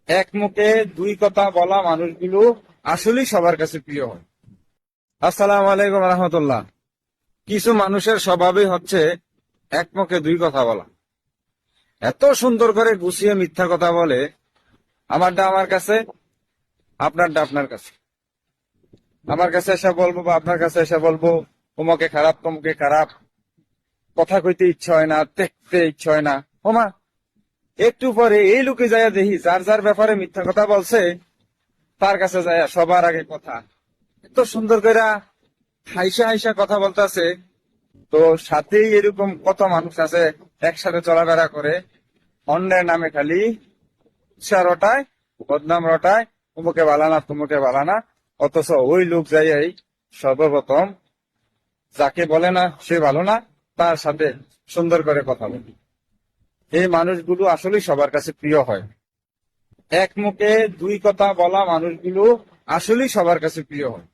এক মুখে দুই কথা বলা মানুষগুলো আসলেই সবার কাছে প্রিয় হয়। আসসালামু আলাইকুম রহমতুল্লাহ। কিছু মানুষের স্বভাবই হচ্ছে এক মুখে দুই কথা বলা। এত সুন্দর করে গুছিয়ে মিথ্যা কথা বলে, আমারটা আমার কাছে, আপনারটা আপনার কাছে। আমার কাছে এসে বলবো বা আপনার কাছে এসে বলবো তোমাকে খারাপ, তোমাকে খারাপ, কথা কইতে ইচ্ছা হয় না, দেখতে ইচ্ছা হয় না। ওমা, একটু পরে এই লোকে যাইয়া দেখি যার যার ব্যাপারে মিথ্যা কথা বলছে তার কাছে যাইয়া সবার আগে কথা। এত সুন্দর করে হাইসা হাইসা কথা বলতেছে। তো সাথেই এরকম কত মানুষ আছে একসাথে চলাফেরা করে, অন্যের নামে খালি উৎসাহ রটায়, বদনাম রটায়, তোমাকে বালানা তোমাকে বালানা। অথচ ওই লোক যাইয়াই সর্বপ্রথম যাকে বলে না সে ভালো না, তার সাথে সুন্দর করে কথা বলে। এই মানুষগুলো আসলে সবার কাছে প্রিয় হয়। এক মুখে দুই কথা বলা মানুষগুলো আসলেই সবার কাছে প্রিয় হয়।